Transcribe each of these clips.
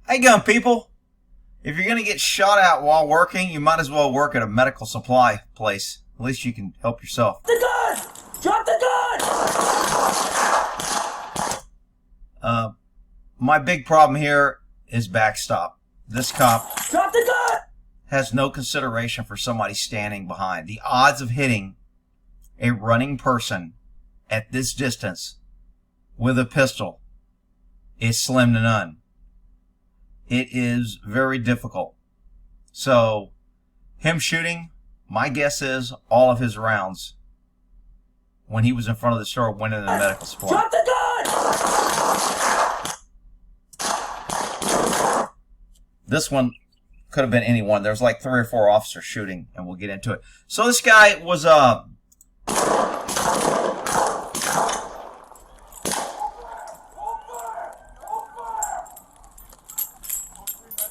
Hey, gun people. If you're going to get shot at while working, you might as well work at a medical supply place. At least you can help yourself. The gun! Drop the gun! My big problem here is backstop. This cop Drop the gun! has no consideration for somebody standing behind. The odds of hitting a running person at this distance with a pistol is slim to none. It is very difficult. So, him shooting, my guess is all of his rounds when he was in front of the store went into the medical supply. Drop the gun! This one could have been anyone. There's like 3 or 4 officers shooting, and we'll get into it. So this guy was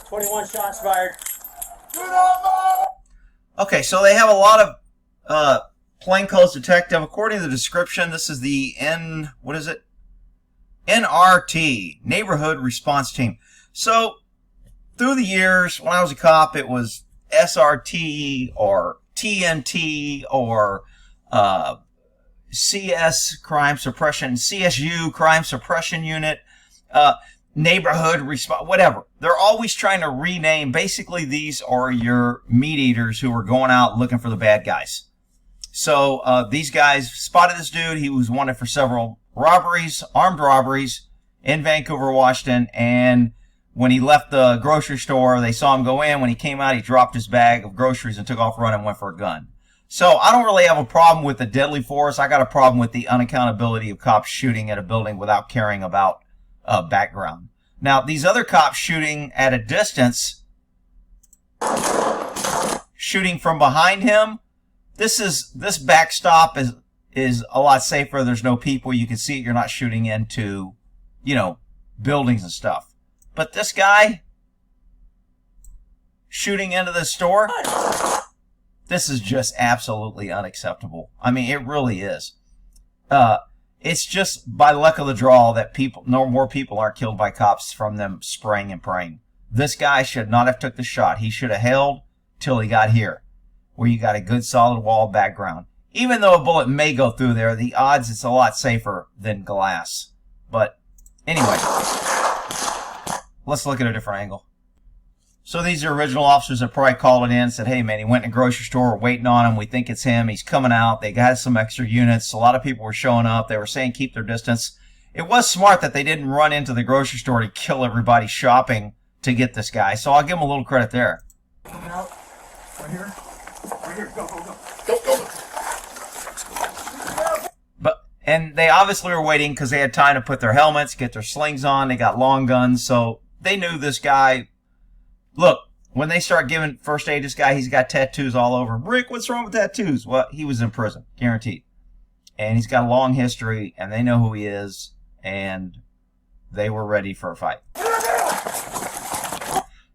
21 shots fired. Okay, so they have a lot of plainclothes detective. According to the description, this is the NRT, Neighborhood Response Team. So, through the years, when I was a cop, it was SRT or TNT or CS Crime Suppression, CSU Crime Suppression Unit, Neighborhood Response, whatever. They're always trying to rename. Basically, these are your meat eaters who are going out looking for the bad guys. So these guys spotted this dude. He was wanted for several robberies, armed robberies in Vancouver, Washington. And when he left the grocery store, they saw him go in. When he came out, he dropped his bag of groceries and took off running and went for a gun. So I don't really have a problem with the deadly force. I got a problem with the unaccountability of cops shooting at a building without caring about background. Now, these other cops shooting at a distance, shooting from behind him, this backstop is a lot safer. There's no people. You can see it. You're not shooting into, buildings and stuff. But this guy shooting into the store, this is just absolutely unacceptable. I mean, it really is. It's just by luck of the draw that no more people aren't killed by cops from them spraying and praying. This guy should not have took the shot. He should have held till he got here, where you got a good solid wall background. Even though a bullet may go through there, the odds it's a lot safer than glass. But anyway, let's look at a different angle. So these are original officers that probably called it in and said, hey man, he went in a grocery store, we're waiting on him, we think it's him, he's coming out, they got some extra units, a lot of people were showing up, they were saying keep their distance. It was smart that they didn't run into the grocery store to kill everybody shopping to get this guy, so I'll give them a little credit there. Coming out. Right here. Right here. Go, go, go. Go. And they obviously were waiting because they had time to put their helmets, get their slings on, they got long guns, so they knew this guy. Look, when they start giving first aid to this guy, he's got tattoos all over him. Rick, what's wrong with tattoos? Well, he was in prison, guaranteed. And he's got a long history, and they know who he is, and they were ready for a fight.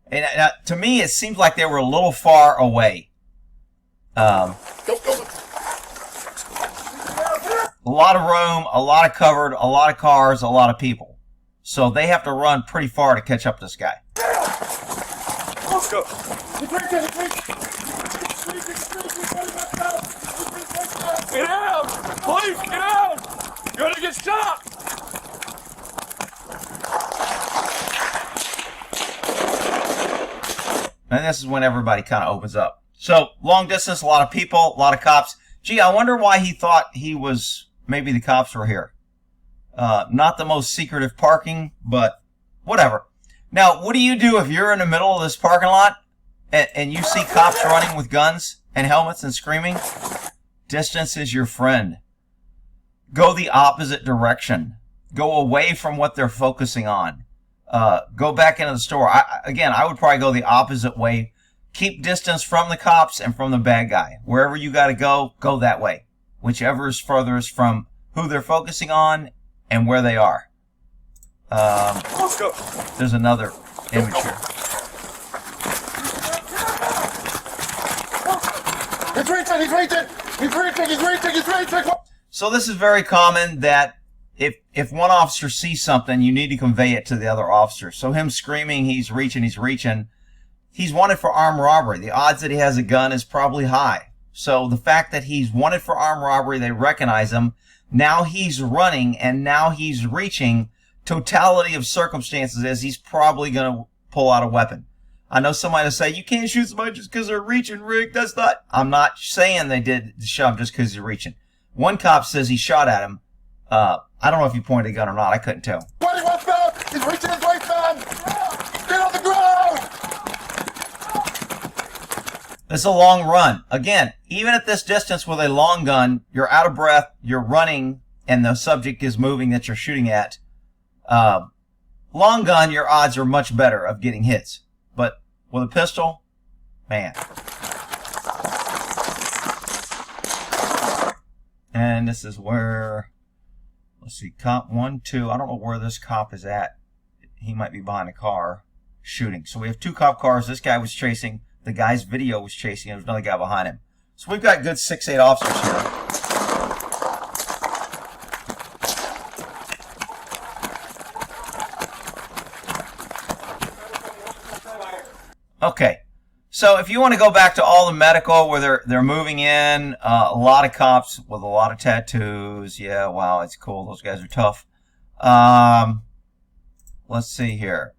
And to me, it seems like they were a little far away. A lot of room, a lot of covered, a lot of cars, a lot of people. So they have to run pretty far to catch up to this guy. Let's go. Get out! Please, get out! You're gonna get shot! And this is when everybody kind of opens up. So, long distance, a lot of people, a lot of cops. Gee, I wonder why he thought maybe the cops were here. Not the most secretive parking, but whatever. Now, what do you do if you're in the middle of this parking lot and you see cops running with guns and helmets and screaming? Distance is your friend. Go the opposite direction. Go away from what they're focusing on. Go back into the store. I would probably go the opposite way. Keep distance from the cops and from the bad guy. Wherever you got to go that way. Whichever is furthest from who they're focusing on and where they are. Let's go. There's another image here. He's right there. So this is very common that if one officer sees something, you need to convey it to the other officer. So him screaming, he's reaching. He's wanted for armed robbery. The odds that he has a gun is probably high. So the fact that he's wanted for armed robbery, they recognize him. Now he's running and now he's reaching. Totality of circumstances is he's probably going to pull out a weapon. I know somebody will say, you can't shoot somebody just because they're reaching, Rick. That's not, I'm not saying they did the shove just because he's reaching. One cop says he shot at him. I don't know if he pointed a gun or not. I couldn't tell. 20 westbound! He's reaching his waistband! Get on the ground! It's a long run. Again, even at this distance with a long gun, you're out of breath, you're running, and the subject is moving that you're shooting at. Long gun, your odds are much better of getting hits. But with a pistol, man. And this is where, let's see, cop 1, 2. I don't know where this cop is at. He might be behind a car shooting. So we have 2 cop cars. This guy was chasing. The guy's video was chasing. There's another guy behind him. So we've got good 6-8 officers here. Okay, so if you want to go back to all the medical where they're moving in, a lot of cops with a lot of tattoos. Yeah, wow, it's cool. Those guys are tough. Let's see here.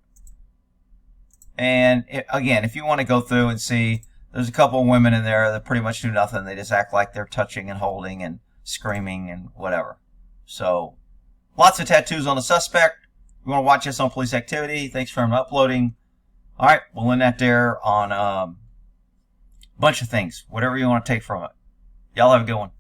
And again, if you want to go through and see, there's a couple of women in there that pretty much do nothing. They just act like they're touching and holding and screaming and whatever. So lots of tattoos on the suspect. If you want to watch us on police activity, thanks for uploading. All right, we'll end that there on a bunch of things, whatever you want to take from it. Y'all have a good one.